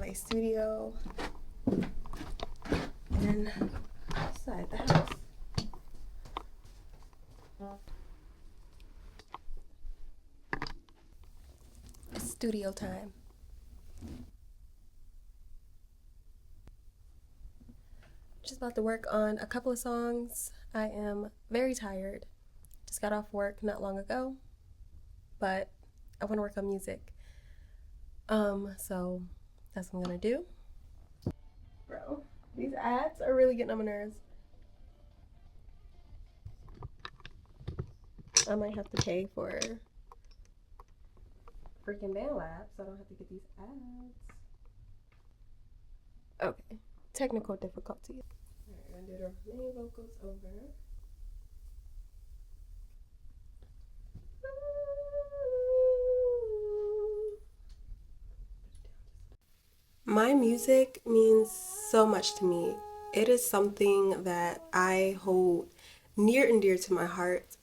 my studio and outside the house. It's studio time. Just about to work on a couple of songs. I am very tired. Just got off work not long ago, but I want to work on music. So that's what I'm gonna do. Bro, these ads are really getting on my nerves. I might have to pay for freaking BandLab so I don't have to get these ads. Okay, technical difficulty. Alright, we're gonna do the main vocals over. My music means so much to me. It is something that I hold near and dear to my heart.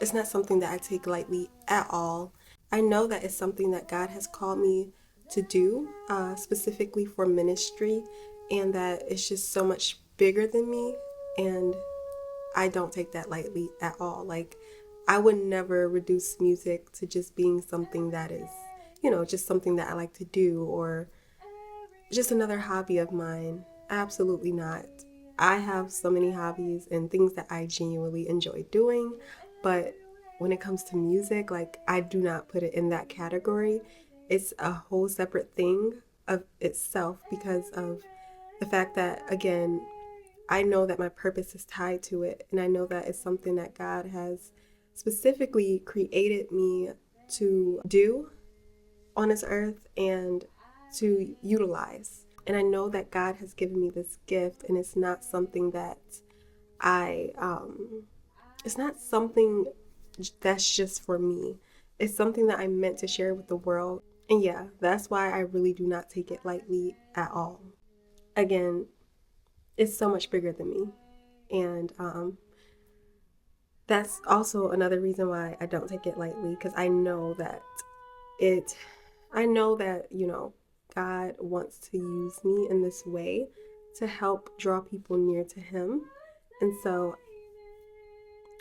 It's not something that I take lightly at all. I know that it's something that God has called me to do, specifically for ministry, and that it's just so much bigger than me, and I don't take that lightly at all. Like, I would never reduce music to just being something that is, just something that I like to do or just another hobby of mine. Absolutely not. I have so many hobbies and things that I genuinely enjoy doing, but when it comes to music, like, I do not put it in that category. It's a whole separate thing of itself because of the fact that, again, I know that my purpose is tied to it, and I know that it's something that God has specifically created me to do on this earth and to utilize. And I know that God has given me this gift, and it's not something that it's not something that's just for me. It's something that I'm meant to share with the world. And yeah, that's why I really do not take it lightly at all. Again, it's so much bigger than me. And that's also another reason why I don't take it lightly, because I know that God wants to use me in this way to help draw people near to Him. And so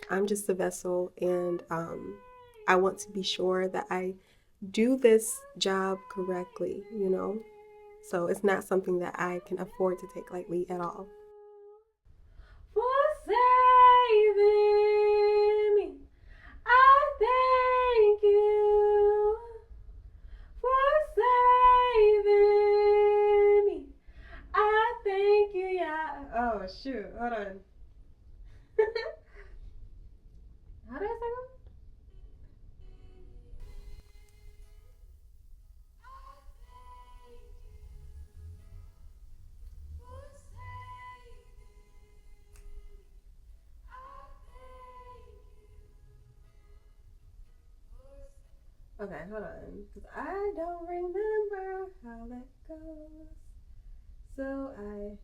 I'm just a vessel, and I want to be sure that I do this job correctly, So it's not something that I can afford to take lightly at all. For saving me, I thank you. For saving me, I thank you, yeah. Oh shoot, hold on. How did I say that? Okay, hold on, because I don't remember how that goes. So okay.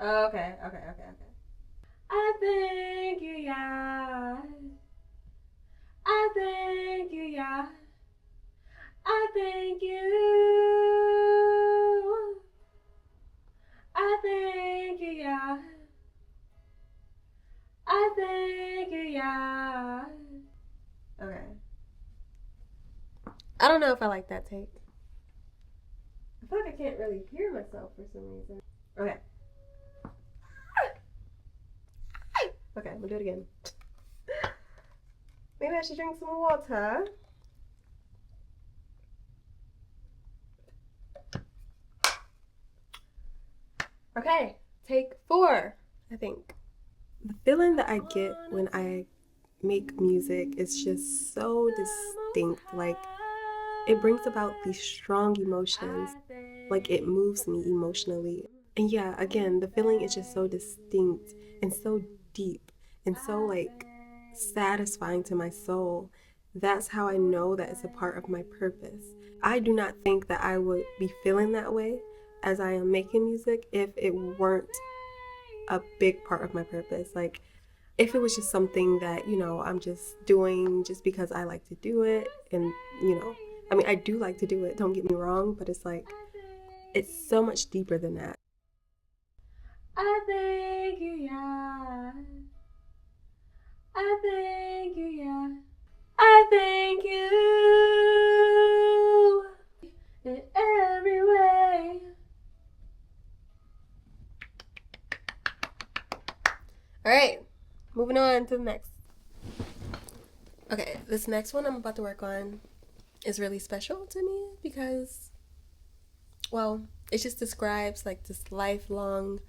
Oh, okay. I thank you, yeah. I thank you, yeah. I thank you. I thank you, yeah. I thank you, yeah. Okay. I don't know if I like that take. I feel like I can't really hear myself for some reason. Okay. Okay, I'm gonna do it again. Maybe I should drink some water. Okay, take 4, I think. The feeling that I get when I make music is just so distinct. Like, it brings about these strong emotions. Like, it moves me emotionally. And yeah, again, the feeling is just so distinct and so deep and so, like, satisfying to my soul. that's how I know that it's a part of my purpose. I do not think that I would be feeling that way as I am making music if it weren't a big part of my purpose. Like, if it was just something that, I'm just doing just because I like to do it, and, I mean, I do like to do it, don't get me wrong, but it's like, it's so much deeper than that. I thank you, yeah. I thank you, yeah. I thank you in every way. All right, moving on to the next. Okay, this next one I'm about to work on is really special to me because, well, it just describes like this lifelong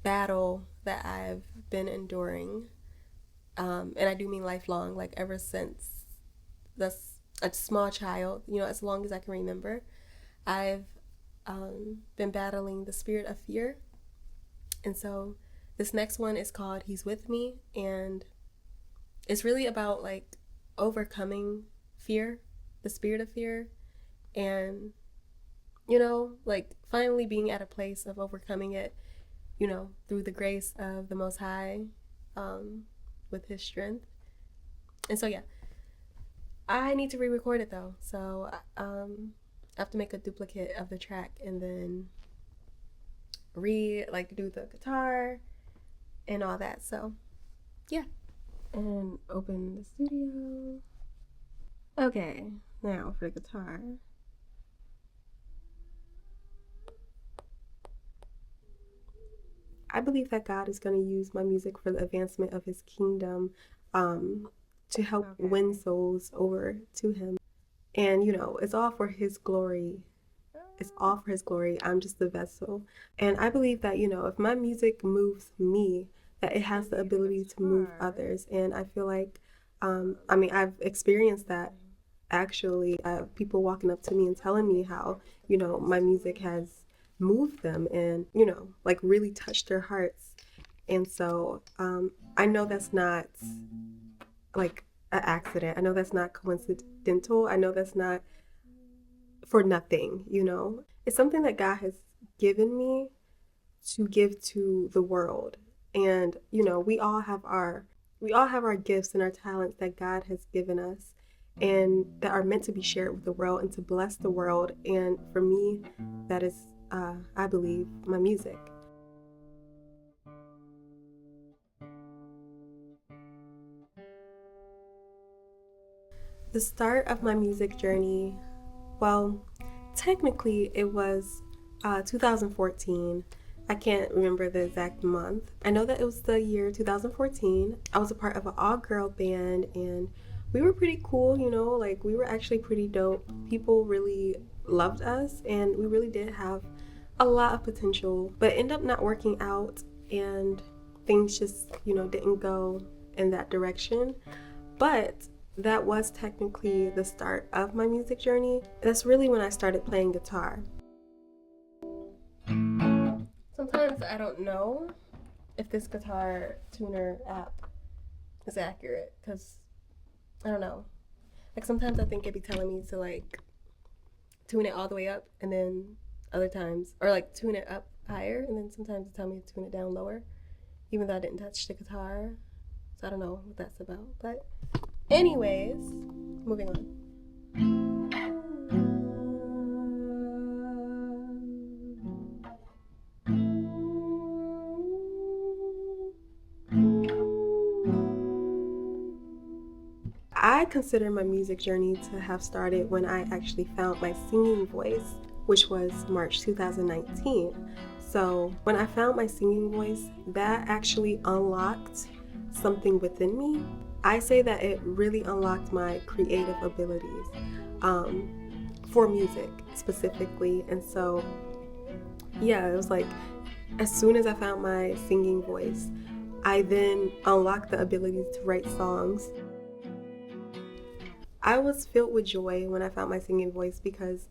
battle that I've been enduring. And I do mean lifelong, like ever since that's a small child, as long as I can remember. I've been battling the spirit of fear. And so this next one is called He's With Me. And it's really about like overcoming fear, the spirit of fear, and, like finally being at a place of overcoming it, through the grace of the Most High, with His strength. And so, yeah, I need to re record it though. So, I have to make a duplicate of the track and then do the guitar and all that. So, yeah. And open the studio. Okay, now for the guitar. I believe that God is going to use my music for the advancement of His kingdom, to help win souls over to Him. And, it's all for His glory. It's all for His glory. I'm just the vessel. And I believe that, if my music moves me, that it has the ability to move others. And I feel like, I've experienced that actually. People walking up to me and telling me how, my music has moved them and, like really touched their hearts. And so I know that's not like an accident. I know that's not coincidental. I know that's not for nothing, It's something that God has given me to give to the world. And, we all have our gifts and our talents that God has given us and that are meant to be shared with the world and to bless the world. And for me, that is, I believe, my music. The start of my music journey, well, technically it was 2014. I can't remember the exact month. I know that it was the year 2014. I was a part of an all-girl band and we were pretty cool, like we were actually pretty dope. People really loved us and we really did have a lot of potential, but it ended up not working out and things just, didn't go in that direction. But that was technically the start of my music journey. That's really when I started playing guitar. Sometimes I don't know if this guitar tuner app is accurate because I don't know. Like sometimes I think it'd be telling me to like tune it all the way up and then other times, or like tune it up higher and then sometimes it tell me to tune it down lower even though I didn't touch the guitar. So I don't know what that's about. But anyways, moving on. I consider my music journey to have started when I actually found my singing voice, which was March 2019. So when I found my singing voice, that actually unlocked something within me. I say that it really unlocked my creative abilities, for music specifically. And so, yeah, it was like as soon as I found my singing voice, I then unlocked the ability to write songs. I was filled with joy when I found my singing voice because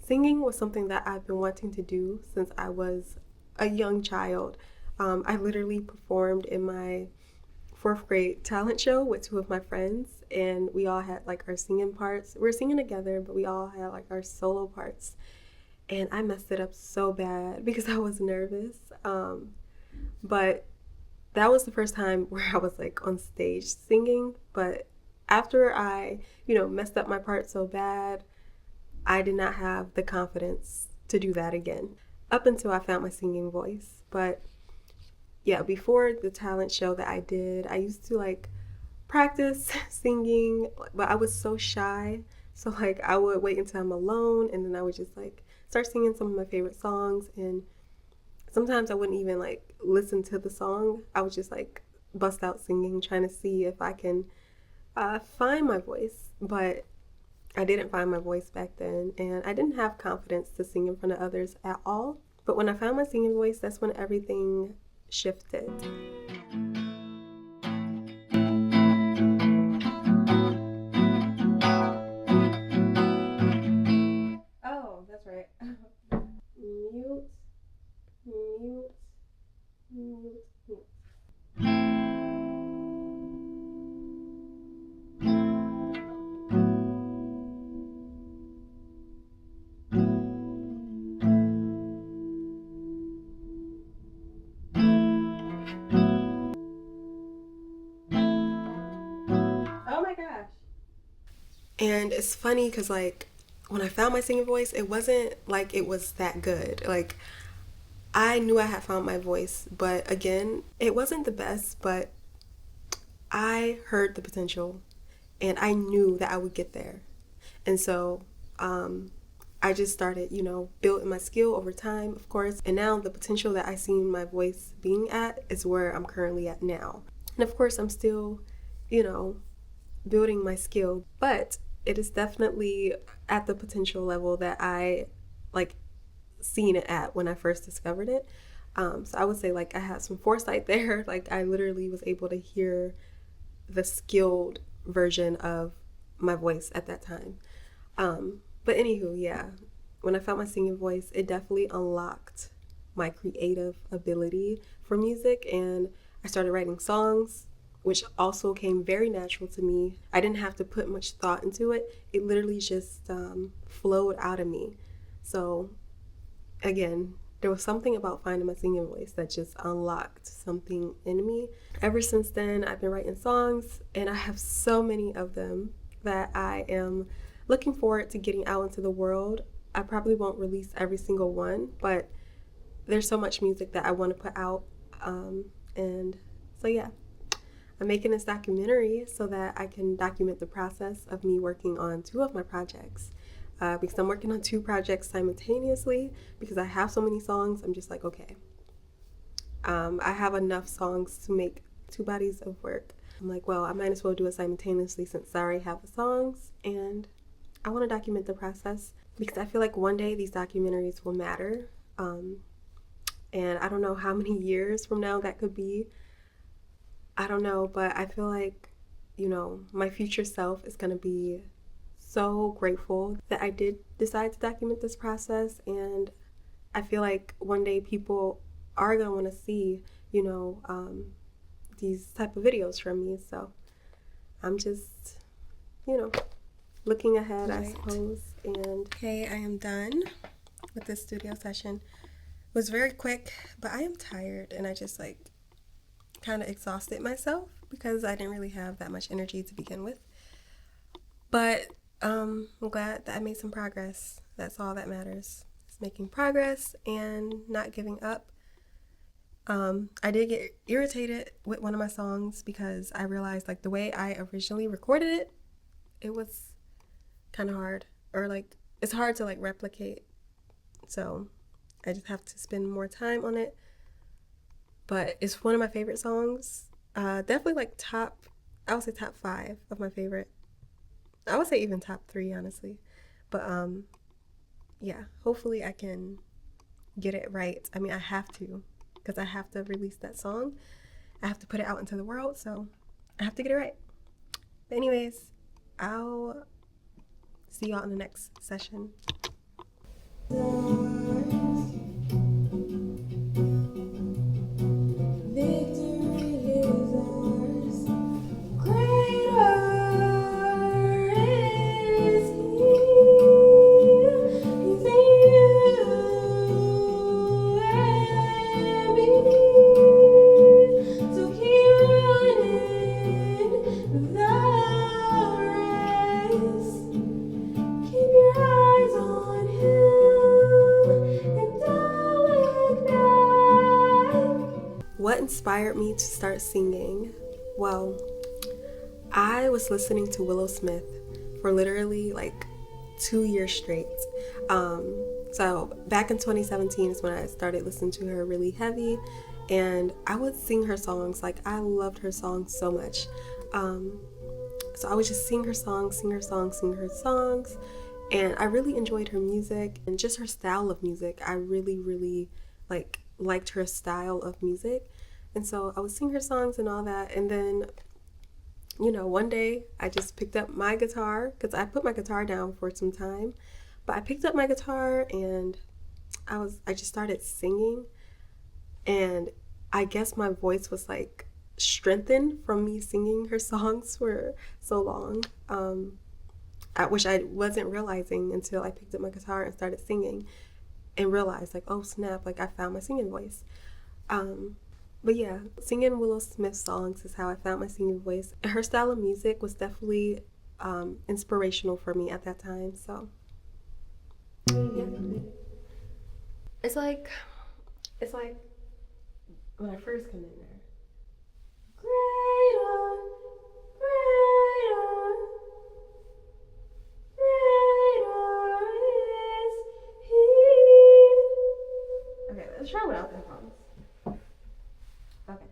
singing was something that I've been wanting to do since I was a young child. I literally performed in my fourth grade talent show with two of my friends, and we all had like our singing parts. We were singing together, but we all had like our solo parts. And I messed it up so bad because I was nervous. But that was the first time where I was like on stage singing. But after I, messed up my part so bad, I did not have the confidence to do that again up until I found my singing voice. But yeah, before the talent show that I did, I used to like practice singing, but I was so shy. So like I would wait until I'm alone and then I would just like start singing some of my favorite songs, and sometimes I wouldn't even like listen to the song. I would just like bust out singing trying to see if I can find my voice. But I didn't find my voice back then, and I didn't have confidence to sing in front of others at all. But when I found my singing voice, that's when everything shifted. Oh, that's right. Mute, mute, mute, mute. Oh my gosh. And it's funny because, like, when I found my singing voice, it wasn't like it was that good. Like, I knew I had found my voice, but again, it wasn't the best, but I heard the potential and I knew that I would get there. And so, I just started, building my skill over time, of course. And now the potential that I see my voice being at is where I'm currently at now. And of course, I'm still, you know, building my skill, but it is definitely at the potential level that I like seen it at when I first discovered it. So I would say like I had some foresight there. Like I literally was able to hear the skilled version of my voice at that time. But anywho, yeah, when I found my singing voice, it definitely unlocked my creative ability for music, and I started writing songs, which also came very natural to me. I didn't have to put much thought into it. It literally just flowed out of me. So again, there was something about finding my singing voice that just unlocked something in me. Ever since then, I've been writing songs, and I have so many of them that I am looking forward to getting out into the world. I probably won't release every single one, but there's so much music that I want to put out. And so, yeah, I'm making this documentary so that I can document the process of me working on two of my projects. Because I'm working on two projects simultaneously because I have so many songs. I'm just like, okay, I have enough songs to make two bodies of work. I'm like, well, I might as well do it simultaneously since I already have the songs, and I want to document the process because I feel like one day these documentaries will matter. And I don't know how many years from now that could be. I don't know, but I feel like, my future self is going to be so grateful that I did decide to document this process. And I feel like one day people are going to want to see, these type of videos from me. So I'm just, looking ahead, right, I suppose. And okay, I am done with this studio session. It was very quick, but I am tired and I just like kind of exhausted myself because I didn't really have that much energy to begin with. But I'm glad that I made some progress. That's all that matters. It's making progress and not giving up. I did get irritated with one of my songs because I realized like the way I originally recorded it, it was kind of hard, or like it's hard to like replicate. So I just have to spend more time on it. But it's one of my favorite songs. Definitely like I would say top 5 of my favorite. I would say even top 3, honestly. But yeah, hopefully I can get it right. I mean, I have to, because I have to release that song. I have to put it out into the world, so I have to get it right. But anyways, I'll see y'all in the next session. Victory is ours. Greater inspired me to start singing? Well, I was listening to Willow Smith for literally like 2 years straight. So back in 2017 is when I started listening to her really heavy, and I would sing her songs. Like, I loved her songs so much. Um, so I would just sing her songs, sing her songs, sing her songs, and I really enjoyed her music and just her style of music. I really, really liked her style of music, and so I would sing her songs and all that. And then, one day I just picked up my guitar because I put my guitar down for some time, but I picked up my guitar and I just started singing, and I guess my voice was like strengthened from me singing her songs for so long. Which I wasn't realizing until I picked up my guitar and started singing and realized, like, oh snap, like I found my singing voice. Um, but yeah, singing Willow Smith songs is how I found my singing voice. Her style of music was definitely inspirational for me at that time. So yeah, it's like it's like when I first come in there. Greater, greater, greater is He. Okay, let's try without the headphones. Okay.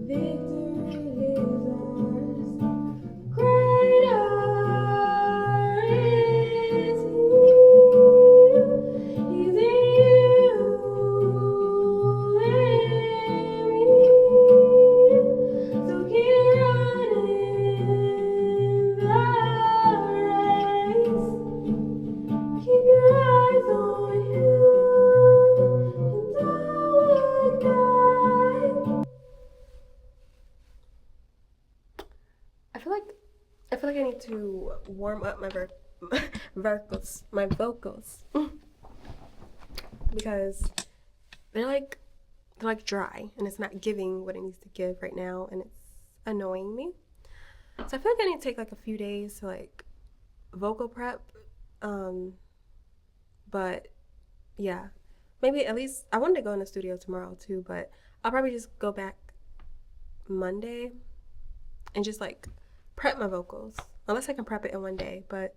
Victory is ours. Greater is He. He's in you and me. So keep running the race. Keep your eyes on Him and don't look back. I feel like I need to warm up my vocals because they're like dry and it's not giving what it needs to give right now, and it's annoying me. So I feel like I need to take like a few days to like vocal prep. Um, but yeah, maybe at least I wanted to go in the studio tomorrow too, but I'll probably just go back Monday and just like prep my vocals. Unless I can prep it in one day, but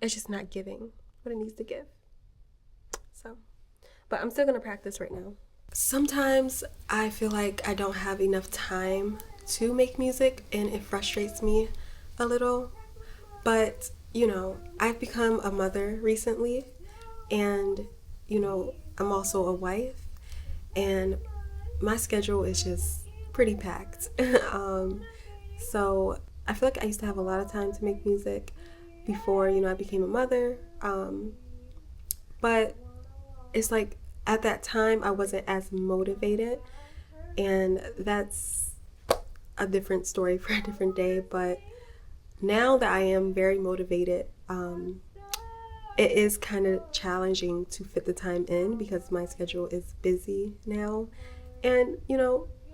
it's just not giving what it needs to give. So, but I'm still gonna practice right now. Sometimes I feel like I don't have enough time to make music and it frustrates me a little. But, I've become a mother recently, and, I'm also a wife, and my schedule is just pretty packed. So I feel like I used to have a lot of time to make music before, I became a mother. But it's like at that time I wasn't as motivated, and that's a different story for a different day. But now that I am very motivated, it is kind of challenging to fit the time in because my schedule is busy now. And,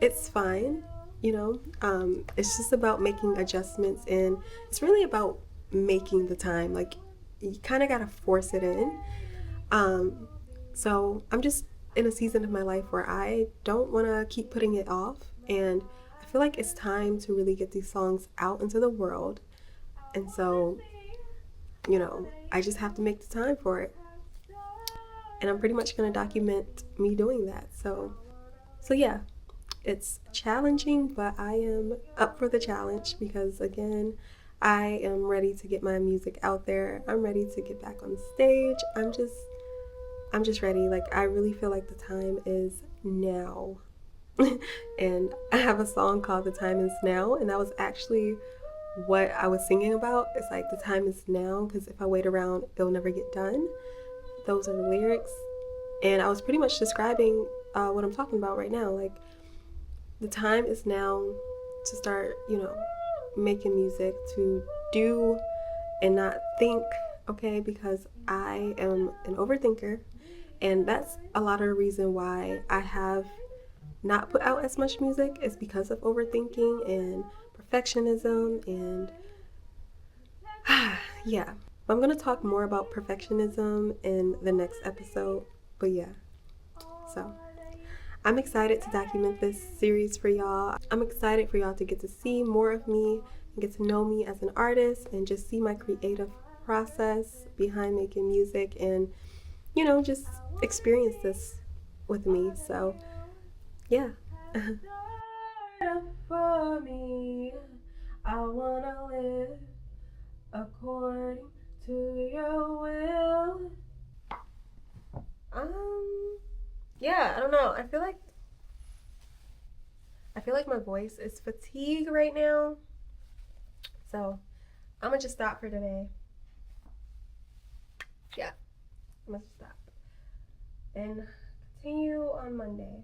it's fine. It's just about making adjustments, and it's really about making the time. Like, you kind of got to force it in. Um, so I'm just in a season of my life where I don't want to keep putting it off. And I feel like it's time to really get these songs out into the world. And so, I just have to make the time for it. And I'm pretty much going to document me doing that. So yeah, it's challenging, but I am up for the challenge because, again, I am ready to get my music out there. I'm ready to get back on stage. I'm just ready. Like, I really feel like the time is now. And I have a song called The Time Is Now, and that was actually what I was singing about. It's like, the time is now, because if I wait around, it'll never get done. Those are the lyrics. And I was pretty much describing what I'm talking about right now. Like, the time is now to start, making music, to do and not think, okay? Because I am an overthinker, and that's a lot of the reason why I have not put out as much music is because of overthinking and perfectionism. And yeah, I'm going to talk more about perfectionism in the next episode. But yeah, so I'm excited to document this series for y'all. I'm excited for y'all to get to see more of me and get to know me as an artist and just see my creative process behind making music and, just experience this with me. So, yeah. For me, I wanna live according to your will. Um, yeah, I don't know. I feel like my voice is fatigued right now. So I'm gonna just stop for today. Yeah, I'm gonna stop and continue on Monday.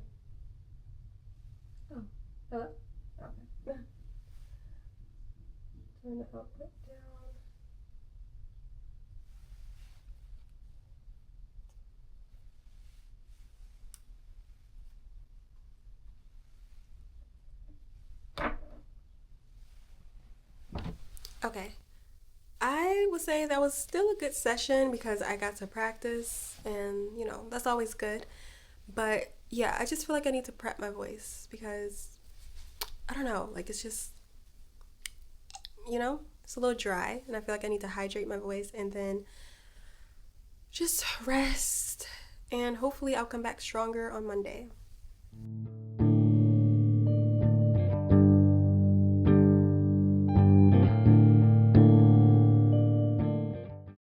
Oh, hello. Okay. Turn the output down. Okay. I would say that was still a good session because I got to practice, and that's always good. But yeah, I just feel like I need to prep my voice because I don't know, like it's just, it's a little dry, and I feel like I need to hydrate my voice and then just rest. And hopefully, I'll come back stronger on Monday.